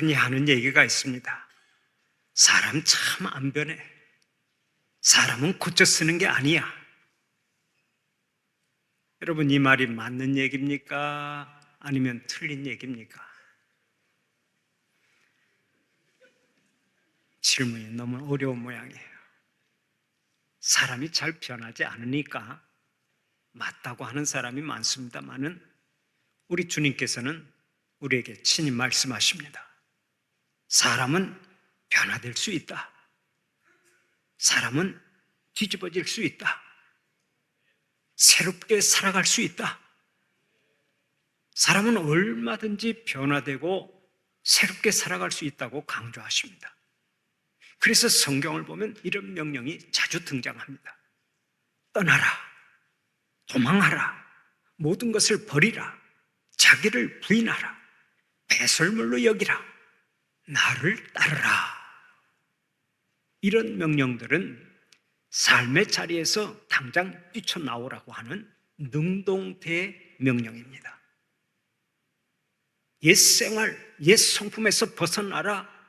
흔히 하는 얘기가 있습니다. 사람 참 안 변해. 사람은 고쳐 쓰는 게 아니야. 여러분, 이 말이 맞는 얘기입니까? 아니면 틀린 얘기입니까? 질문이 너무 어려운 모양이에요. 사람이 잘 변하지 않으니까 맞다고 하는 사람이 많습니다만은 우리 주님께서는 우리에게 친히 말씀하십니다. 사람은 변화될 수 있다. 사람은 뒤집어질 수 있다. 새롭게 살아갈 수 있다. 사람은 얼마든지 변화되고 새롭게 살아갈 수 있다고 강조하십니다. 그래서 성경을 보면 이런 명령이 자주 등장합니다. 떠나라, 도망하라, 모든 것을 버리라, 자기를 부인하라, 배설물로 여기라, 나를 따르라. 이런 명령들은 삶의 자리에서 당장 뛰쳐나오라고 하는 능동태 명령입니다. 옛 생활, 옛 성품에서 벗어나라.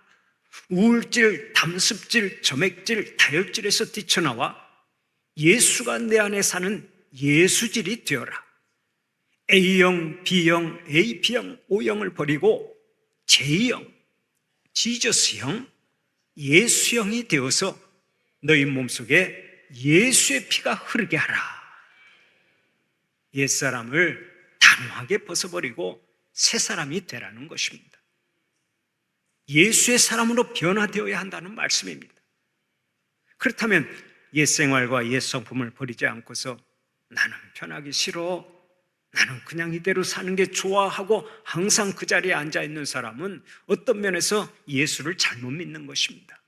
우울질, 담습질, 점액질, 다혈질에서 뛰쳐나와 예수가 내 안에 사는 예수질이 되어라. A형, B형, AB형, O형을 버리고 J형, 지저스형, 예수형이 되어서 너희 몸속에 예수의 피가 흐르게 하라. 옛사람을 단호하게 벗어버리고 새 사람이 되라는 것입니다. 예수의 사람으로 변화되어야 한다는 말씀입니다. 그렇다면 옛 생활과 옛 성품을 버리지 않고서 나는 변하기 싫어, 나는 그냥 이대로 사는 게 좋아하고 항상 그 자리에 앉아 있는 사람은 어떤 면에서 예수를 잘못 믿는 것입니다.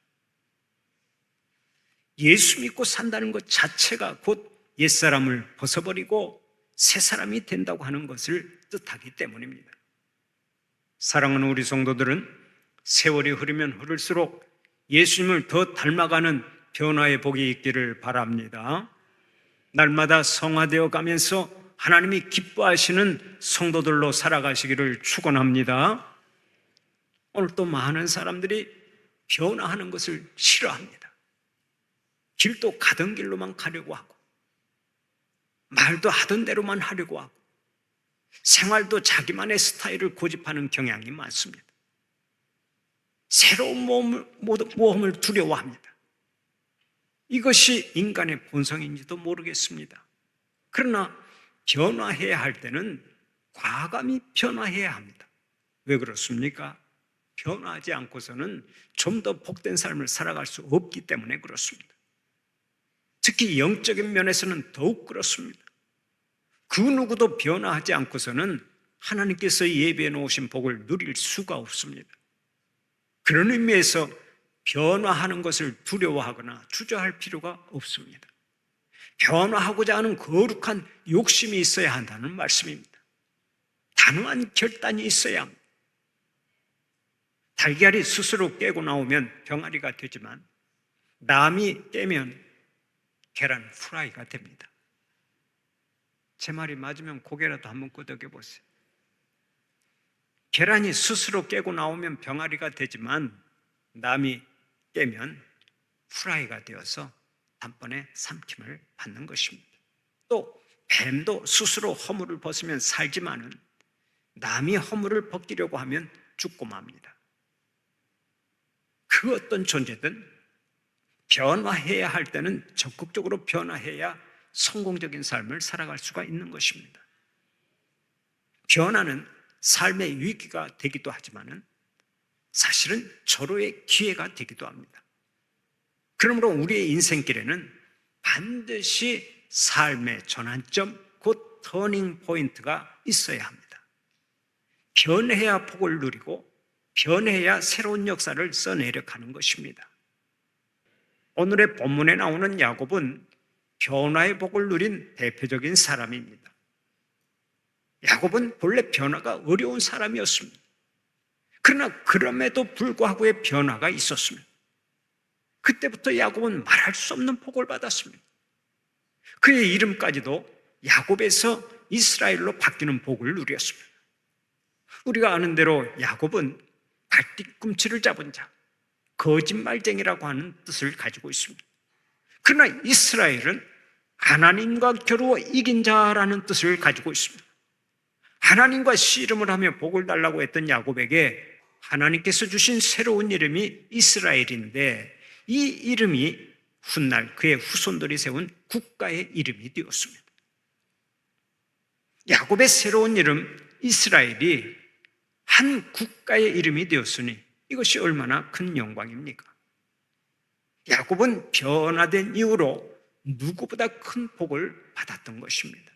예수 믿고 산다는 것 자체가 곧 옛사람을 벗어버리고 새 사람이 된다고 하는 것을 뜻하기 때문입니다. 사랑하는 우리 성도들은 세월이 흐르면 흐를수록 예수님을 더 닮아가는 변화의 복이 있기를 바랍니다. 날마다 성화되어 가면서 하나님이 기뻐하시는 성도들로 살아가시기를 축원합니다. 오늘 또 많은 사람들이 변화하는 것을 싫어합니다. 길도 가던 길로만 가려고 하고, 말도 하던 대로만 하려고 하고, 생활도 자기만의 스타일을 고집하는 경향이 많습니다. 새로운 모험을 두려워합니다. 이것이 인간의 본성인지도 모르겠습니다. 그러나 변화해야 할 때는 과감히 변화해야 합니다. 왜 그렇습니까? 변화하지 않고서는 좀 더 복된 삶을 살아갈 수 없기 때문에 그렇습니다. 특히 영적인 면에서는 더욱 그렇습니다. 그 누구도 변화하지 않고서는 하나님께서 예비해 놓으신 복을 누릴 수가 없습니다. 그런 의미에서 변화하는 것을 두려워하거나 주저할 필요가 없습니다. 변화하고자 하는 거룩한 욕심이 있어야 한다는 말씀입니다. 단호한 결단이 있어야 합니다. 달걀이 스스로 깨고 나오면 병아리가 되지만 남이 깨면 계란 후라이가 됩니다. 제 말이 맞으면 고개라도 한번 끄덕여 보세요. 계란이 스스로 깨고 나오면 병아리가 되지만 남이 깨면 후라이가 되어서 단번에 삼킴을 받는 것입니다. 또 뱀도 스스로 허물을 벗으면 살지만은 남이 허물을 벗기려고 하면 죽고 맙니다. 그 어떤 존재든 변화해야 할 때는 적극적으로 변화해야 성공적인 삶을 살아갈 수가 있는 것입니다. 변화는 삶의 위기가 되기도 하지만은 사실은 절호의 기회가 되기도 합니다. 그러므로 우리의 인생길에는 반드시 삶의 전환점, 곧 터닝 포인트가 있어야 합니다. 변해야 복을 누리고 변해야 새로운 역사를 써내려가는 것입니다. 오늘의 본문에 나오는 야곱은 변화의 복을 누린 대표적인 사람입니다. 야곱은 본래 변화가 어려운 사람이었습니다. 그러나 그럼에도 불구하고의 변화가 있었습니다. 그때부터 야곱은 말할 수 없는 복을 받았습니다. 그의 이름까지도 야곱에서 이스라엘로 바뀌는 복을 누렸습니다. 우리가 아는 대로 야곱은 뒤꿈치를 잡은 자, 거짓말쟁이라고 하는 뜻을 가지고 있습니다. 그러나 이스라엘은 하나님과 겨루어 이긴 자라는 뜻을 가지고 있습니다. 하나님과 씨름을 하며 복을 달라고 했던 야곱에게 하나님께서 주신 새로운 이름이 이스라엘인데, 이 이름이 훗날 그의 후손들이 세운 국가의 이름이 되었습니다. 야곱의 새로운 이름 이스라엘이 한 국가의 이름이 되었으니 이것이 얼마나 큰 영광입니까? 야곱은 변화된 이후로 누구보다 큰 복을 받았던 것입니다.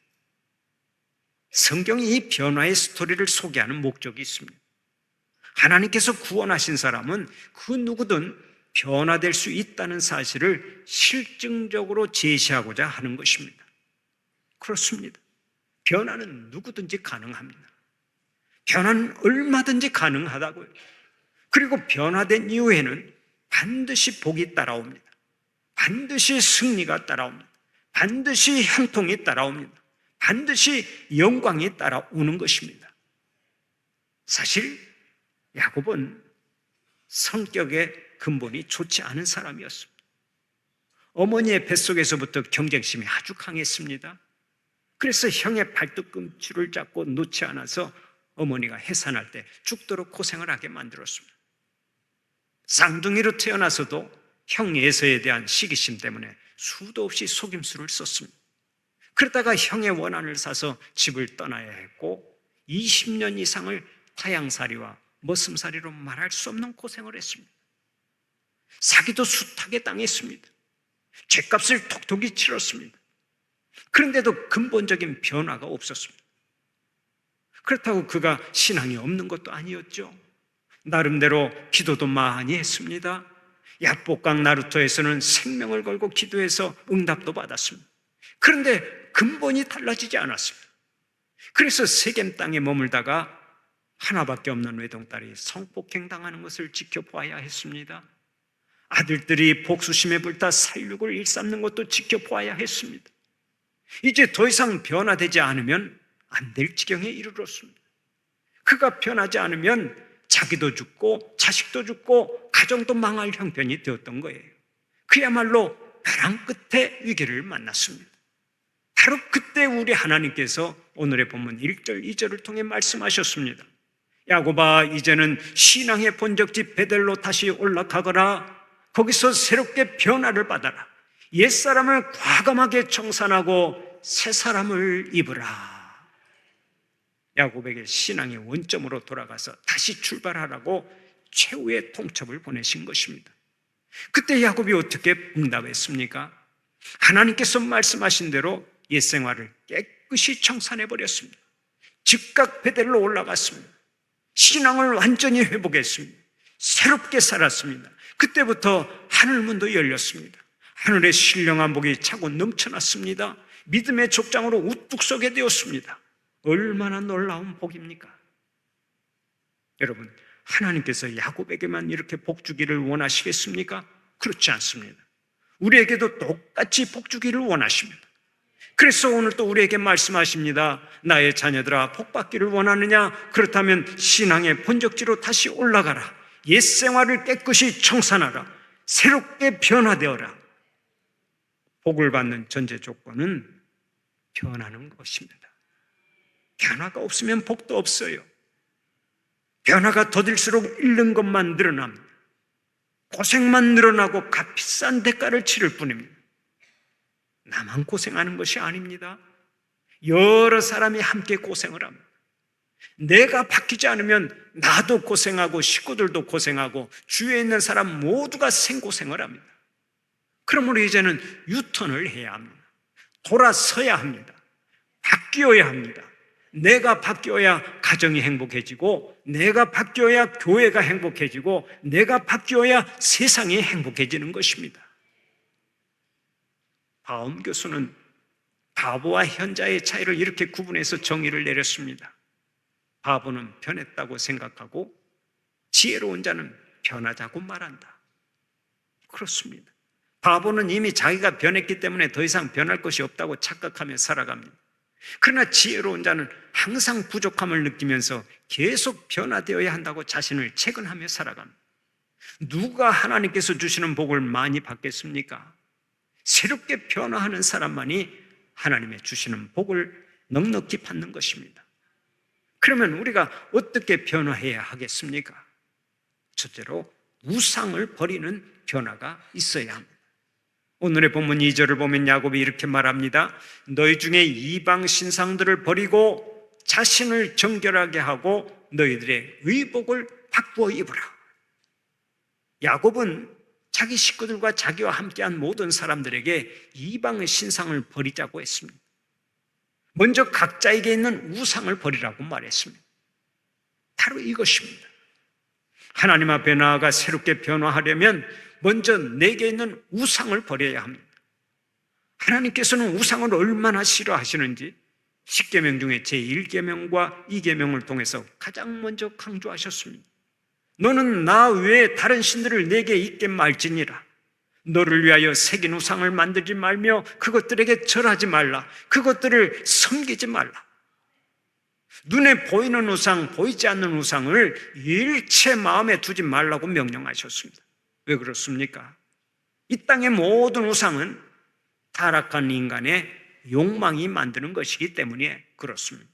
성경이 이 변화의 스토리를 소개하는 목적이 있습니다. 하나님께서 구원하신 사람은 그 누구든 변화될 수 있다는 사실을 실증적으로 제시하고자 하는 것입니다. 그렇습니다. 변화는 누구든지 가능합니다. 변화는 얼마든지 가능하다고요. 그리고 변화된 이후에는 반드시 복이 따라옵니다. 반드시 승리가 따라옵니다. 반드시 형통이 따라옵니다. 반드시 영광이 따라오는 것입니다. 사실 야곱은 성격의 근본이 좋지 않은 사람이었습니다. 어머니의 뱃속에서부터 경쟁심이 아주 강했습니다. 그래서 형의 발뒤꿈치를 잡고 놓지 않아서 어머니가 해산할 때 죽도록 고생을 하게 만들었습니다. 쌍둥이로 태어나서도 형 에서에 대한 시기심 때문에 수도 없이 속임수를 썼습니다. 그러다가 형의 원한을 사서 집을 떠나야 했고 20년 이상을 타양살이와 머슴살이로 말할 수 없는 고생을 했습니다. 사기도 숱하게 당했습니다. 죗값을 톡톡히 치렀습니다. 그런데도 근본적인 변화가 없었습니다. 그렇다고 그가 신앙이 없는 것도 아니었죠. 나름대로 기도도 많이 했습니다. 야복강 나루터에서는 생명을 걸고 기도해서 응답도 받았습니다. 그런데 근본이 달라지지 않았습니다. 그래서 세겜 땅에 머물다가 하나밖에 없는 외동딸이 성폭행 당하는 것을 지켜봐야 했습니다. 아들들이 복수심에 불타 살육을 일삼는 것도 지켜봐야 했습니다. 이제 더 이상 변화되지 않으면 안 될 지경에 이르렀습니다. 그가 변하지 않으면 자기도 죽고 자식도 죽고 가정도 망할 형편이 되었던 거예요. 그야말로 벼랑 끝에 위기를 만났습니다. 바로 그때 우리 하나님께서 오늘의 본문 1절, 2절을 통해 말씀하셨습니다. 야곱아, 이제는 신앙의 본적지 베델로 다시 올라가거라. 거기서 새롭게 변화를 받아라. 옛사람을 과감하게 청산하고 새사람을 입으라. 야곱에게 신앙의 원점으로 돌아가서 다시 출발하라고 최후의 통첩을 보내신 것입니다. 그때 야곱이 어떻게 응답했습니까? 하나님께서 말씀하신 대로 옛생활을 깨끗이 청산해버렸습니다. 즉각 베델로 올라갔습니다. 신앙을 완전히 회복했습니다. 새롭게 살았습니다. 그때부터 하늘문도 열렸습니다. 하늘의 신령한 복이 차고 넘쳐났습니다. 믿음의 족장으로 우뚝 서게 되었습니다. 얼마나 놀라운 복입니까? 여러분, 하나님께서 야곱에게만 이렇게 복 주기를 원하시겠습니까? 그렇지 않습니다. 우리에게도 똑같이 복 주기를 원하십니다. 그래서 오늘 또 우리에게 말씀하십니다. 나의 자녀들아, 복 받기를 원하느냐? 그렇다면 신앙의 본적지로 다시 올라가라. 옛 생활을 깨끗이 청산하라. 새롭게 변화되어라. 복을 받는 전제 조건은 변하는 것입니다. 변화가 없으면 복도 없어요. 변화가 더딜수록 잃는 것만 늘어납니다. 고생만 늘어나고 값비싼 대가를 치를 뿐입니다. 나만 고생하는 것이 아닙니다. 여러 사람이 함께 고생을 합니다. 내가 바뀌지 않으면 나도 고생하고 식구들도 고생하고 주위에 있는 사람 모두가 생고생을 합니다. 그러므로 이제는 유턴을 해야 합니다. 돌아서야 합니다. 바뀌어야 합니다. 내가 바뀌어야 가정이 행복해지고, 내가 바뀌어야 교회가 행복해지고, 내가 바뀌어야 세상이 행복해지는 것입니다. 바움 교수는 바보와 현자의 차이를 이렇게 구분해서 정의를 내렸습니다. 바보는 변했다고 생각하고 지혜로운 자는 변하자고 말한다. 그렇습니다. 바보는 이미 자기가 변했기 때문에 더 이상 변할 것이 없다고 착각하며 살아갑니다. 그러나 지혜로운 자는 항상 부족함을 느끼면서 계속 변화되어야 한다고 자신을 채근하며 살아갑니다. 누가 하나님께서 주시는 복을 많이 받겠습니까? 새롭게 변화하는 사람만이 하나님의 주시는 복을 넉넉히 받는 것입니다. 그러면 우리가 어떻게 변화해야 하겠습니까? 첫째로 우상을 버리는 변화가 있어야 합니다. 오늘의 본문 2절을 보면 야곱이 이렇게 말합니다. 너희 중에 이방 신상들을 버리고 자신을 정결하게 하고 너희들의 의복을 바꾸어 입으라. 야곱은 자기 식구들과 자기와 함께한 모든 사람들에게 이방의 신상을 버리자고 했습니다. 먼저 각자에게 있는 우상을 버리라고 말했습니다. 바로 이것입니다. 하나님 앞에 나아가 새롭게 변화하려면 먼저 내게 있는 우상을 버려야 합니다. 하나님께서는 우상을 얼마나 싫어하시는지 10계명 중에 제1계명과 2계명을 통해서 가장 먼저 강조하셨습니다. 너는 나 외에 다른 신들을 내게 있게 말지니라. 너를 위하여 새긴 우상을 만들지 말며 그것들에게 절하지 말라. 그것들을 섬기지 말라. 눈에 보이는 우상, 보이지 않는 우상을 일체 마음에 두지 말라고 명령하셨습니다. 왜 그렇습니까? 이 땅의 모든 우상은 타락한 인간의 욕망이 만드는 것이기 때문에 그렇습니다.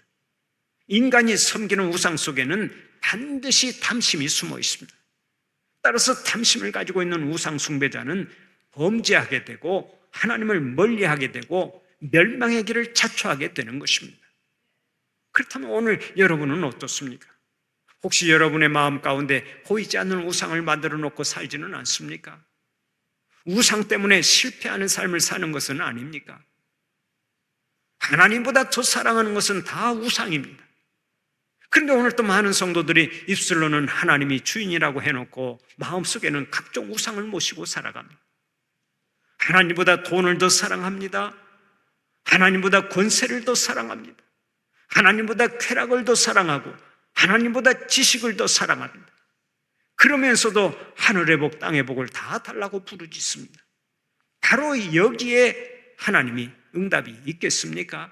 인간이 섬기는 우상 속에는 반드시 탐심이 숨어 있습니다. 따라서 탐심을 가지고 있는 우상 숭배자는 범죄하게 되고 하나님을 멀리하게 되고 멸망의 길을 자초하게 되는 것입니다. 그렇다면 오늘 여러분은 어떻습니까? 혹시 여러분의 마음 가운데 보이지 않는 우상을 만들어 놓고 살지는 않습니까? 우상 때문에 실패하는 삶을 사는 것은 아닙니까? 하나님보다 더 사랑하는 것은 다 우상입니다. 그런데 오늘 또 많은 성도들이 입술로는 하나님이 주인이라고 해놓고 마음속에는 각종 우상을 모시고 살아갑니다. 하나님보다 돈을 더 사랑합니다. 하나님보다 권세를 더 사랑합니다. 하나님보다 쾌락을 더 사랑하고 하나님보다 지식을 더 사랑합니다. 그러면서도 하늘의 복, 땅의 복을 다 달라고 부르짖습니다. 바로 여기에 하나님이 응답이 있겠습니까?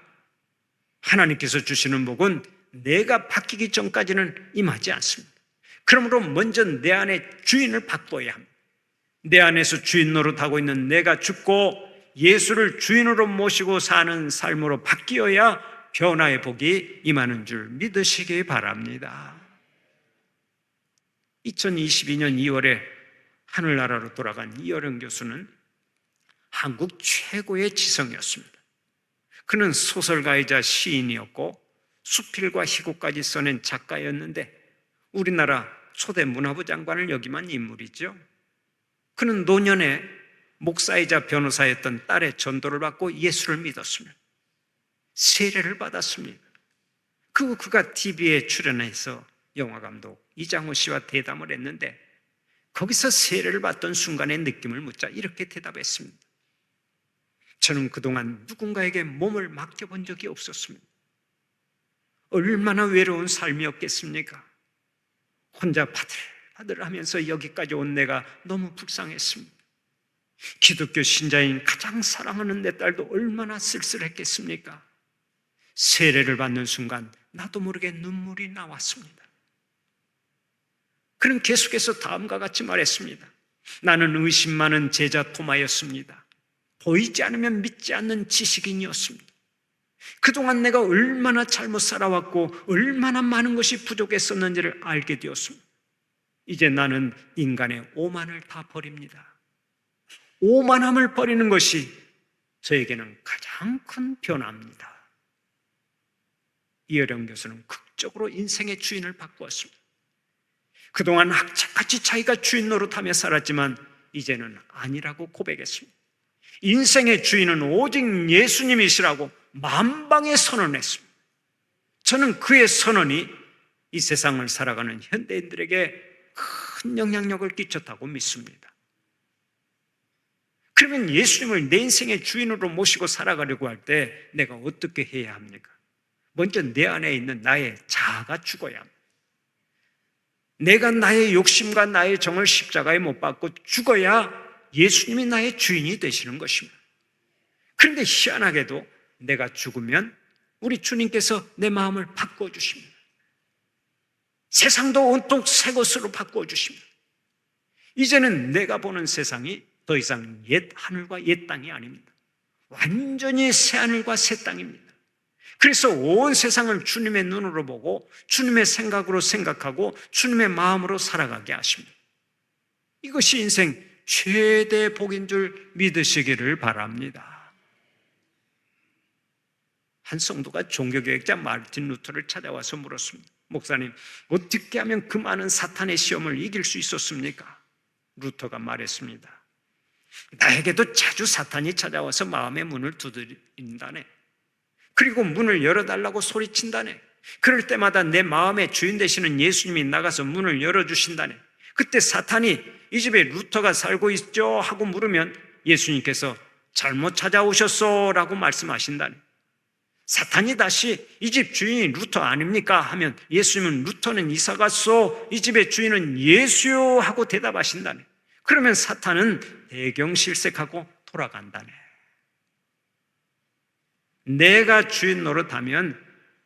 하나님께서 주시는 복은 내가 바뀌기 전까지는 임하지 않습니다. 그러므로 먼저 내 안에 주인을 바꿔야 합니다. 내 안에서 주인 노릇하고 있는 내가 죽고 예수를 주인으로 모시고 사는 삶으로 바뀌어야 변화의 복이 임하는 줄 믿으시기 바랍니다. 2022년 2월에 하늘나라로 돌아간 이어령 교수는 한국 최고의 지성이었습니다. 그는 소설가이자 시인이었고 수필과 희곡까지 써낸 작가였는데 우리나라 초대 문화부 장관을 역임한 인물이죠. 그는 노년에 목사이자 변호사였던 딸의 전도를 받고 예수를 믿었습니다. 세례를 받았습니다. 그가 TV에 출연해서 영화감독 이장호 씨와 대담을 했는데 거기서 세례를 받던 순간의 느낌을 묻자 이렇게 대답했습니다. 저는 그동안 누군가에게 몸을 맡겨본 적이 없었습니다. 얼마나 외로운 삶이었겠습니까? 혼자 바들바들하면서 여기까지 온 내가 너무 불쌍했습니다. 기독교 신자인 가장 사랑하는 내 딸도 얼마나 쓸쓸했겠습니까? 세례를 받는 순간 나도 모르게 눈물이 나왔습니다. 그는 계속해서 다음과 같이 말했습니다. 나는 의심 많은 제자 토마였습니다. 보이지 않으면 믿지 않는 지식인이었습니다. 그동안 내가 얼마나 잘못 살아왔고 얼마나 많은 것이 부족했었는지를 알게 되었습니다. 이제 나는 인간의 오만을 다 버립니다. 오만함을 버리는 것이 저에게는 가장 큰 변화입니다. 이어령 교수는 극적으로 인생의 주인을 바꾸었습니다. 그동안 악착같이 자기가 주인 노릇하며 살았지만 이제는 아니라고 고백했습니다. 인생의 주인은 오직 예수님이시라고 만방에 선언했습니다. 저는 그의 선언이 이 세상을 살아가는 현대인들에게 큰 영향력을 끼쳤다고 믿습니다. 그러면 예수님을 내 인생의 주인으로 모시고 살아가려고 할 때 내가 어떻게 해야 합니까? 먼저 내 안에 있는 나의 자아가 죽어야 합니다. 내가 나의 욕심과 나의 정을 십자가에 못 박고 죽어야 예수님이 나의 주인이 되시는 것입니다. 그런데 희한하게도 내가 죽으면 우리 주님께서 내 마음을 바꾸어 주십니다. 세상도 온통 새 것으로 바꾸어 주십니다. 이제는 내가 보는 세상이 더 이상 옛 하늘과 옛 땅이 아닙니다. 완전히 새 하늘과 새 땅입니다. 그래서 온 세상을 주님의 눈으로 보고 주님의 생각으로 생각하고 주님의 마음으로 살아가게 하십니다. 이것이 인생 최대 복인 줄 믿으시기를 바랍니다. 한 성도가 종교개혁자 마르틴 루터를 찾아와서 물었습니다. 목사님, 어떻게 하면 그 많은 사탄의 시험을 이길 수 있었습니까? 루터가 말했습니다. 나에게도 자주 사탄이 찾아와서 마음의 문을 두드린다네. 그리고 문을 열어달라고 소리친다네. 그럴 때마다 내 마음의 주인 되시는 예수님이 나가서 문을 열어주신다네. 그때 사탄이 이 집에 루터가 살고 있죠? 하고 물으면 예수님께서 잘못 찾아오셨소 라고 말씀하신다네. 사탄이 다시 이 집 주인이 루터 아닙니까? 하면 예수님은 루터는 이사 갔소, 이 집의 주인은 예수요 하고 대답하신다네. 그러면 사탄은 대경실색하고 돌아간다네. 내가 주인 노릇하면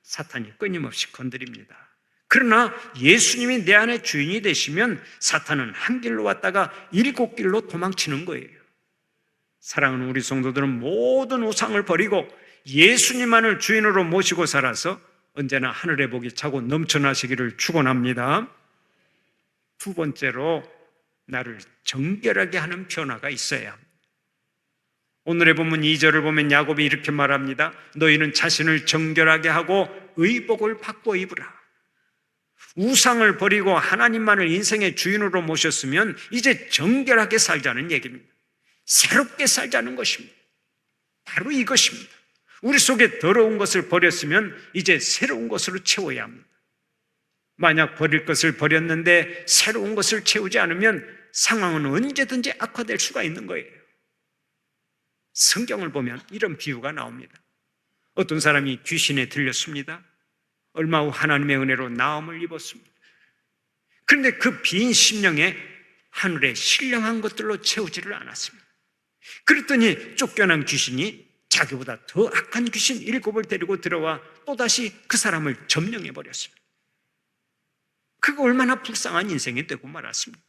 사탄이 끊임없이 건드립니다. 그러나 예수님이 내 안에 주인이 되시면 사탄은 한 길로 왔다가 7길로 도망치는 거예요. 사랑하는 우리 성도들은 모든 우상을 버리고 예수님만을 주인으로 모시고 살아서 언제나 하늘의 복이 차고 넘쳐나시기를 축원합니다. 두 번째로 나를 정결하게 하는 변화가 있어야 합니다. 오늘의 본문 2절을 보면 야곱이 이렇게 말합니다. 너희는 자신을 정결하게 하고 의복을 바꿔 입으라. 우상을 버리고 하나님만을 인생의 주인으로 모셨으면 이제 정결하게 살자는 얘기입니다. 새롭게 살자는 것입니다. 바로 이것입니다. 우리 속에 더러운 것을 버렸으면 이제 새로운 것으로 채워야 합니다. 만약 버릴 것을 버렸는데 새로운 것을 채우지 않으면 상황은 언제든지 악화될 수가 있는 거예요. 성경을 보면 이런 비유가 나옵니다. 어떤 사람이 귀신에 들렸습니다. 얼마 후 하나님의 은혜로 나음을 입었습니다. 그런데 그 빈 심령에 하늘의 신령한 것들로 채우지를 않았습니다. 그랬더니 쫓겨난 귀신이 자기보다 더 악한 귀신 7을 데리고 들어와 또다시 그 사람을 점령해 버렸습니다. 그거 얼마나 불쌍한 인생이 되고 말았습니다.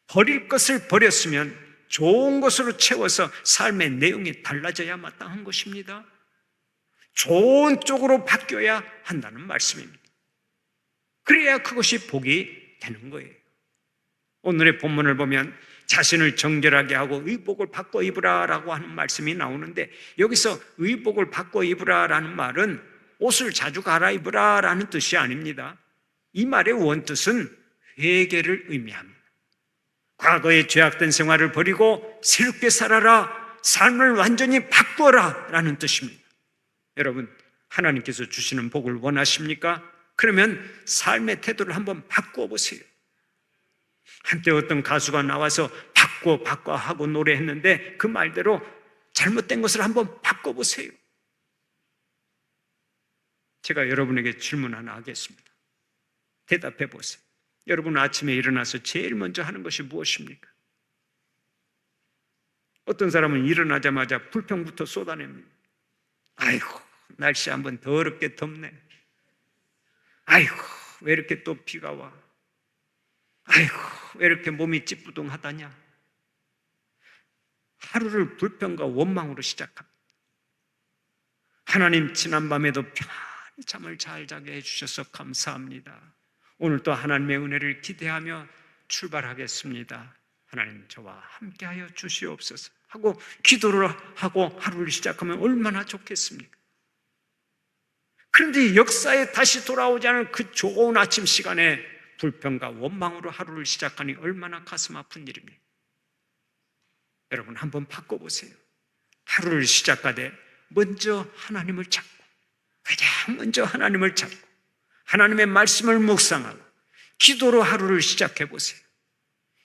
버릴 것을 버렸으면 좋은 것으로 채워서 삶의 내용이 달라져야 마땅한 것입니다. 좋은 쪽으로 바뀌어야 한다는 말씀입니다. 그래야 그것이 복이 되는 거예요. 오늘의 본문을 보면 자신을 정결하게 하고 의복을 바꿔 입으라라고 하는 말씀이 나오는데 여기서 의복을 바꿔 입으라라는 말은 옷을 자주 갈아입으라라는 뜻이 아닙니다. 이 말의 원뜻은 회개를 의미합니다. 과거의 죄악된 생활을 버리고 새롭게 살아라, 삶을 완전히 바꿔라 라는 뜻입니다. 여러분, 하나님께서 주시는 복을 원하십니까? 그러면 삶의 태도를 한번 바꾸어 보세요. 한때 어떤 가수가 나와서 바꿔 하고 노래했는데 그 말대로 잘못된 것을 한번 바꿔보세요. 제가 여러분에게 질문 하나 하겠습니다. 대답해 보세요. 여러분 아침에 일어나서 제일 먼저 하는 것이 무엇입니까? 어떤 사람은 일어나자마자 불평부터 쏟아냅니다. 아이고, 날씨 한번 더럽게 덥네. 아이고, 왜 이렇게 또 비가 와? 아이고, 왜 이렇게 몸이 찌뿌둥하다냐? 하루를 불평과 원망으로 시작합니다. 하나님, 지난밤에도 편안히 잠을 잘 자게 해주셔서 감사합니다. 오늘 또 하나님의 은혜를 기대하며 출발하겠습니다. 하나님, 저와 함께하여 주시옵소서 하고 기도를 하고 하루를 시작하면 얼마나 좋겠습니까? 그런데 역사에 다시 돌아오지 않은 그 좋은 아침 시간에 불평과 원망으로 하루를 시작하니 얼마나 가슴 아픈 일입니까? 여러분 한번 바꿔보세요. 하루를 시작하되 먼저 하나님을 찾고, 가장 먼저 하나님을 찾고 하나님의 말씀을 묵상하고 기도로 하루를 시작해 보세요.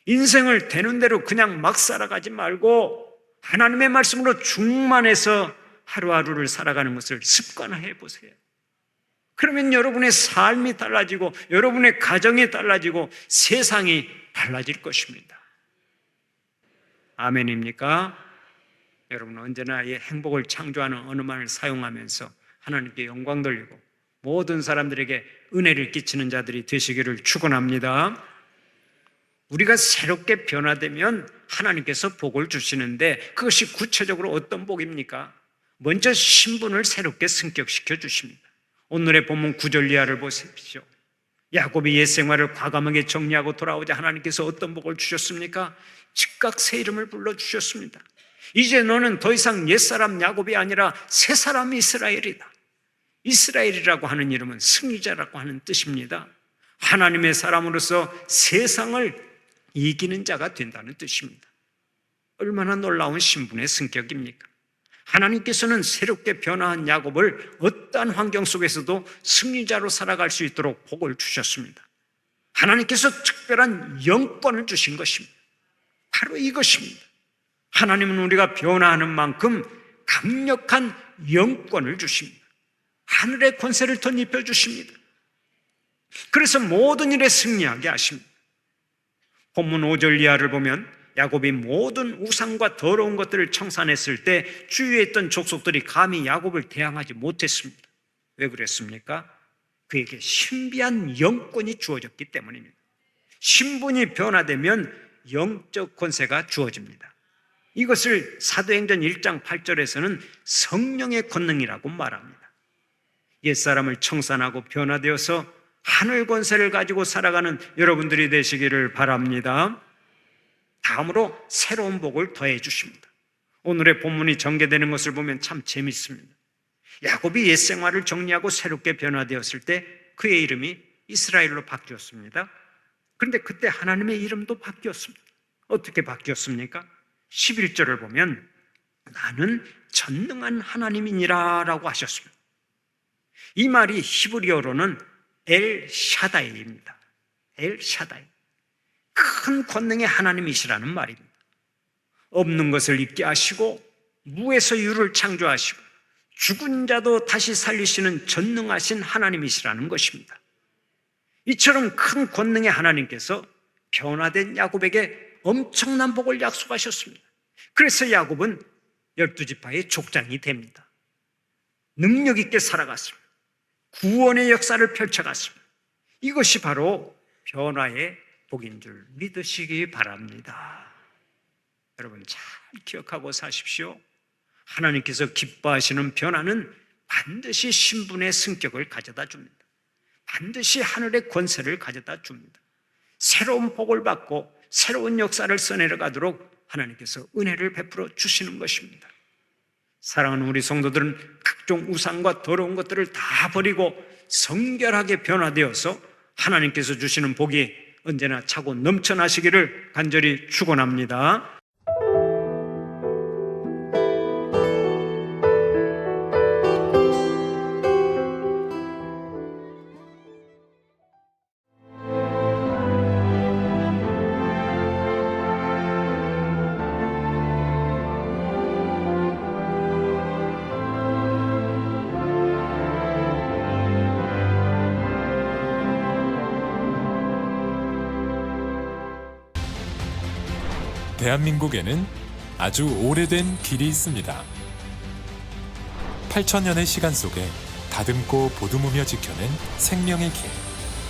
인생을 되는 대로 그냥 막 살아가지 말고 하나님의 말씀으로 충만해서 하루하루를 살아가는 것을 습관화해 보세요. 그러면 여러분의 삶이 달라지고 여러분의 가정이 달라지고 세상이 달라질 것입니다. 아멘입니까? 여러분 언제나 이 행복을 창조하는 언어만을 사용하면서 하나님께 영광 돌리고 모든 사람들에게 은혜를 끼치는 자들이 되시기를 축원합니다. 우리가 새롭게 변화되면 하나님께서 복을 주시는데 그것이 구체적으로 어떤 복입니까? 먼저 신분을 새롭게 승격시켜 주십니다. 오늘의 본문 9절 이하를 보십시오. 야곱이 옛 생활을 과감하게 정리하고 돌아오자 하나님께서 어떤 복을 주셨습니까? 즉각 새 이름을 불러주셨습니다. 이제 너는 더 이상 옛사람 야곱이 아니라 새사람 이스라엘이다. 이스라엘이라고 하는 이름은 승리자라고 하는 뜻입니다. 하나님의 사람으로서 세상을 이기는 자가 된다는 뜻입니다. 얼마나 놀라운 신분의 승격입니까? 하나님께서는 새롭게 변화한 야곱을 어떠한 환경 속에서도 승리자로 살아갈 수 있도록 복을 주셨습니다. 하나님께서 특별한 영권을 주신 것입니다. 바로 이것입니다. 하나님은 우리가 변화하는 만큼 강력한 영권을 주십니다. 하늘의 권세를 덧입혀 주십니다. 그래서 모든 일에 승리하게 하십니다. 본문 5절 이하를 보면 야곱이 모든 우상과 더러운 것들을 청산했을 때 주위에 있던 족속들이 감히 야곱을 대항하지 못했습니다. 왜 그랬습니까? 그에게 신비한 영권이 주어졌기 때문입니다. 신분이 변화되면 영적 권세가 주어집니다. 이것을 사도행전 1장 8절에서는 성령의 권능이라고 말합니다. 옛사람을 청산하고 변화되어서 하늘 권세를 가지고 살아가는 여러분들이 되시기를 바랍니다. 다음으로 새로운 복을 더해 주십니다. 오늘의 본문이 전개되는 것을 보면 참 재밌습니다. 야곱이 옛 생활을 정리하고 새롭게 변화되었을 때 그의 이름이 이스라엘로 바뀌었습니다. 그런데 그때 하나님의 이름도 바뀌었습니다. 어떻게 바뀌었습니까? 11절을 보면 나는 전능한 하나님이니라 라고 하셨습니다. 이 말이 히브리어로는 엘 샤다이입니다. 엘 샤다이. 큰 권능의 하나님이시라는 말입니다. 없는 것을 있게 하시고 무에서 유를 창조하시고 죽은 자도 다시 살리시는 전능하신 하나님이시라는 것입니다. 이처럼 큰 권능의 하나님께서 변화된 야곱에게 엄청난 복을 약속하셨습니다. 그래서 야곱은 12지파의 족장이 됩니다. 능력 있게 살아갔습니다. 구원의 역사를 펼쳐갔습니다. 이것이 바로 변화의 복인 줄 믿으시기 바랍니다. 여러분 잘 기억하고 사십시오. 하나님께서 기뻐하시는 변화는 반드시 신분의 승격을 가져다 줍니다. 반드시 하늘의 권세를 가져다 줍니다. 새로운 복을 받고 새로운 역사를 써내려가도록 하나님께서 은혜를 베풀어 주시는 것입니다. 사랑하는 우리 성도들은 각종 우상과 더러운 것들을 다 버리고 성결하게 변화되어서 하나님께서 주시는 복이 언제나 차고 넘쳐나시기를 간절히 축원합니다. 대한민국에는 아주 오래된 길이 있습니다. 8,000년의 시간 속에 다듬고 보듬으며 지켜낸 생명의 길,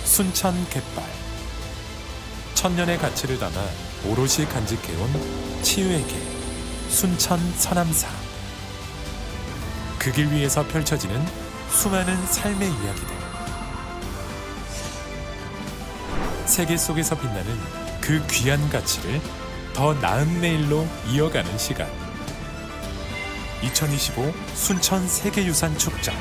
순천 갯발. 천년의 가치를 담아 오롯이 간직해온 치유의 길, 순천 서남사. 그 길 위에서 펼쳐지는 수많은 삶의 이야기들. 세계 속에서 빛나는 그 귀한 가치를 더 나은 내일로 이어가는 시간. 2025 순천 세계유산 축전.